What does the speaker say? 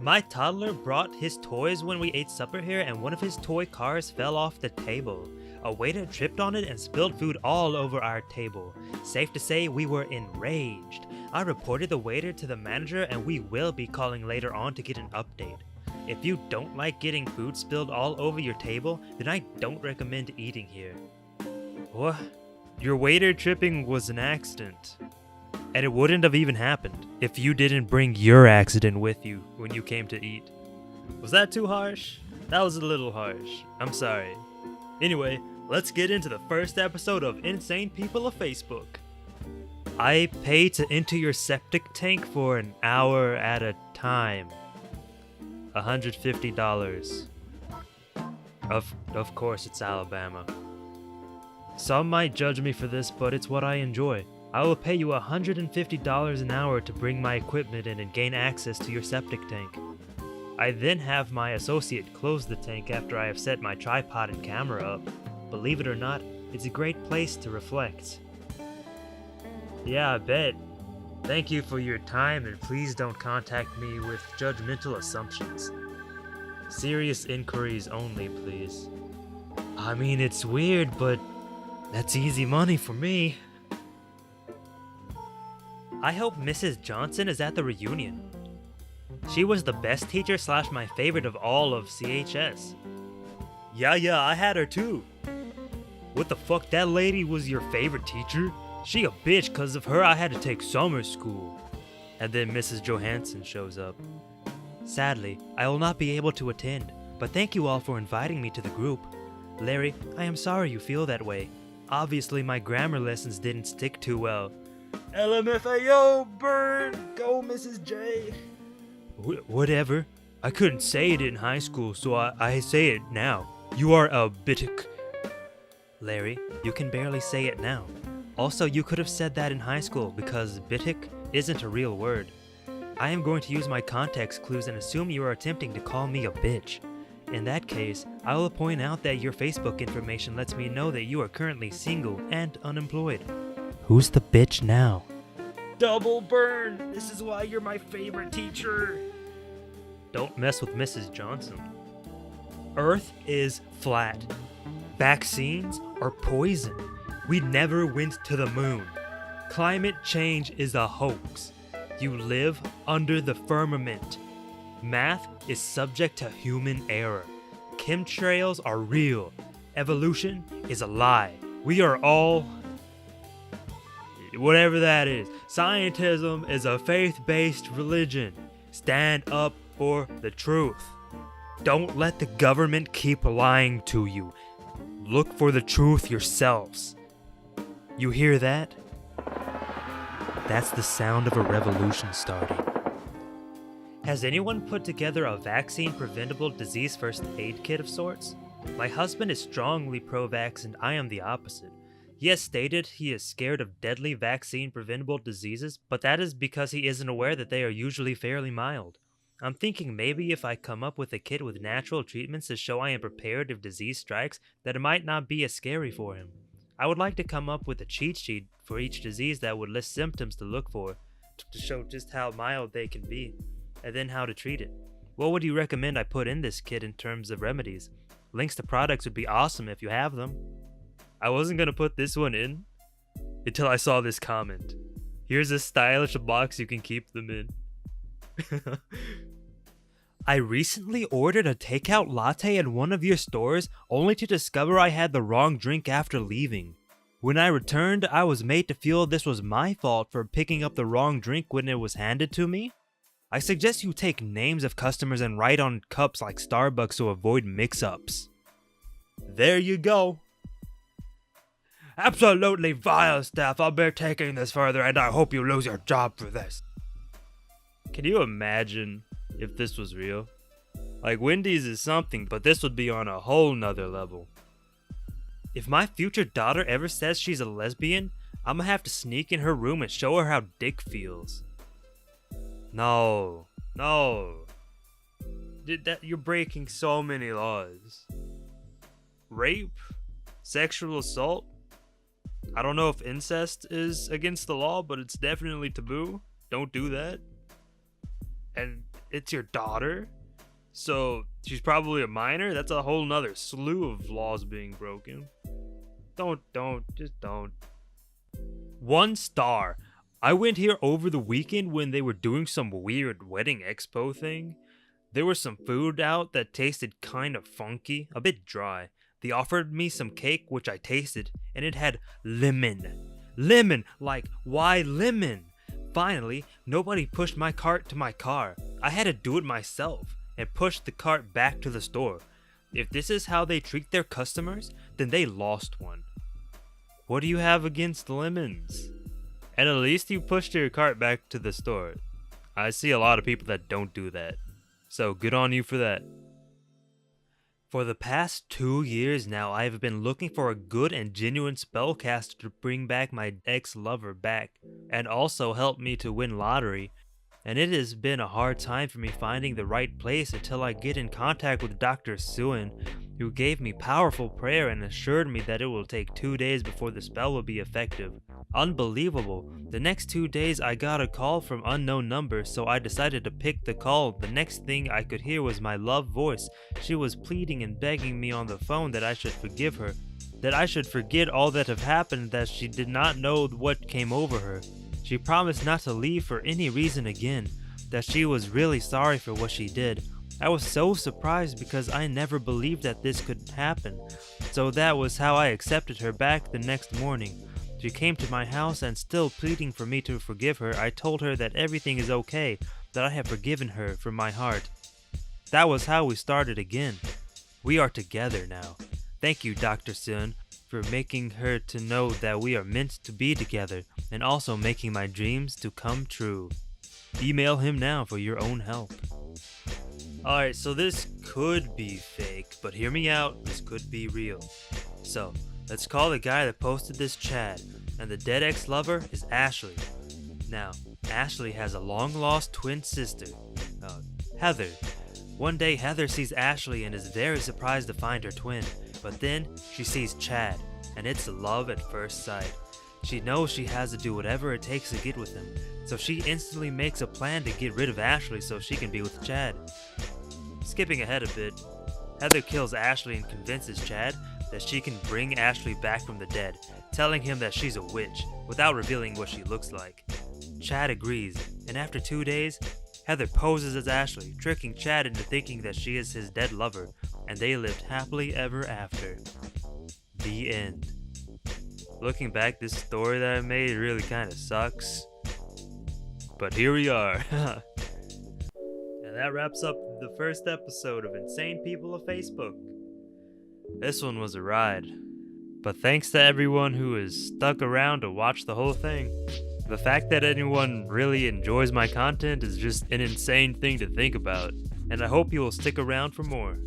My toddler brought his toys when we ate supper here, and one of his toy cars fell off the table. A waiter tripped on it and spilled food all over our table. Safe to say, we were enraged. I reported the waiter to the manager, and we will be calling later on to get an update. If you don't like getting food spilled all over your table, then I don't recommend eating here. What? Your waiter tripping was an accident. And it wouldn't have even happened if you didn't bring your accident with you when you came to eat. Was that too harsh? That was a little harsh. I'm sorry. Anyway, let's get into the first episode of Insane People of Facebook. I pay to enter your septic tank for an hour at a time. $150. Of course it's Alabama. Some might judge me for this, but it's what I enjoy. I will pay you $150 an hour to bring my equipment in and gain access to your septic tank. I then have my associate close the tank after I have set my tripod and camera up. Believe it or not, it's a great place to reflect. Yeah, I bet. Thank you for your time, and please don't contact me with judgmental assumptions. Serious inquiries only, please. I mean, it's weird, but that's easy money for me. I hope Mrs. Johnson is at the reunion. She was the best teacher / my favorite of all of CHS. Yeah, I had her too. What the fuck, that lady was your favorite teacher? She a bitch, cause of her I had to take summer school. And then Mrs. Johansson shows up. Sadly, I will not be able to attend, but thank you all for inviting me to the group. Larry, I am sorry you feel that way. Obviously my grammar lessons didn't stick too well. LMFAO, burn! Go, Mrs. J! Whatever. I couldn't say it in high school, so I say it now. You are a bitic. Larry, you can barely say it now. Also, you could have said that in high school because bitic isn't a real word. I am going to use my context clues and assume you are attempting to call me a bitch. In that case, I will point out that your Facebook information lets me know that you are currently single and unemployed. Who's the bitch now? Double burn! This is why you're my favorite teacher! Don't mess with Mrs. Johnson. Earth is flat. Vaccines are poison. We never went to the moon. Climate change is a hoax. You live under the firmament. Math is subject to human error. Chemtrails are real. Evolution is a lie. We are all... whatever that is. Scientism is a faith-based religion. Stand up for the truth. Don't let the government keep lying to you. Look for the truth yourselves. You hear that? That's the sound of a revolution starting. Has anyone put together a vaccine-preventable disease first aid kit of sorts? My husband is strongly pro-vax and I am the opposite. He has stated he is scared of deadly vaccine-preventable diseases, but that is because he isn't aware that they are usually fairly mild. I'm thinking maybe if I come up with a kit with natural treatments to show I am prepared if disease strikes, that it might not be as scary for him. I would like to come up with a cheat sheet for each disease that would list symptoms to look for, to show just how mild they can be, and then how to treat it. What would you recommend I put in this kit in terms of remedies? Links to products would be awesome if you have them. I wasn't gonna put this one in until I saw this comment. Here's a stylish box you can keep them in. I recently ordered a takeout latte at one of your stores only to discover I had the wrong drink after leaving. When I returned, I was made to feel this was my fault for picking up the wrong drink when it was handed to me. I suggest you take names of customers and write on cups like Starbucks to avoid mix-ups. There you go. Absolutely vile stuff. I'll be taking this further and I hope you lose your job for this. Can you imagine if this was real? Like, Wendy's is something, but this would be on a whole nother level. If my future daughter ever says she's a lesbian, I'm gonna have to sneak in her room and show her how dick feels. No. You're breaking so many laws. Rape? Sexual assault? I don't know if incest is against the law, but it's definitely taboo. Don't do that. And it's your daughter? So she's probably a minor? That's a whole nother slew of laws being broken. Just don't. 1 star. I went here over the weekend when they were doing some weird wedding expo thing. There was some food out that tasted kind of funky, a bit dry. They offered me some cake which I tasted, and it had lemon. Lemon! Like, why lemon? Finally, nobody pushed my cart to my car. I had to do it myself and push the cart back to the store. If this is how they treat their customers, then they lost one. What do you have against lemons? And at least you pushed your cart back to the store. I see a lot of people that don't do that. So good on you for that. For the past 2 years now, I have been looking for a good and genuine spellcaster to bring back my ex-lover back, and also help me to win lottery. And it has been a hard time for me finding the right place until I get in contact with Dr. Suin, who gave me powerful prayer and assured me that it will take 2 days before the spell will be effective. Unbelievable. The next 2 days I got a call from unknown number, so I decided to pick the call. The next thing I could hear was my love voice. She was pleading and begging me on the phone that I should forgive her, that I should forget all that have happened, that she did not know what came over her. She promised not to leave for any reason again, that she was really sorry for what she did. I was so surprised because I never believed that this could happen. So that was how I accepted her back the next morning. She came to my house and still pleading for me to forgive her, I told her that everything is okay, that I have forgiven her from my heart. That was how we started again. We are together now. Thank you, Dr. Sun, for making her to know that we are meant to be together, and also making my dreams to come true. Email him now for your own help. Alright, so this could be fake, but hear me out, this could be real. So, let's call the guy that posted this Chad, and the dead ex-lover is Ashley. Now, Ashley has a long-lost twin sister, Heather. One day, Heather sees Ashley and is very surprised to find her twin, but then she sees Chad, and it's love at first sight. She knows she has to do whatever it takes to get with him, so she instantly makes a plan to get rid of Ashley so she can be with Chad. Skipping ahead a bit, Heather kills Ashley and convinces Chad that she can bring Ashley back from the dead, telling him that she's a witch, without revealing what she looks like. Chad agrees, and after 2 days, Heather poses as Ashley, tricking Chad into thinking that she is his dead lover, and they lived happily ever after. The end. Looking back, this story that I made really kinda sucks. But here we are. And that wraps up the first episode of Insane People of Facebook. This one was a ride. But thanks to everyone who has stuck around to watch the whole thing. The fact that anyone really enjoys my content is just an insane thing to think about. And I hope you will stick around for more.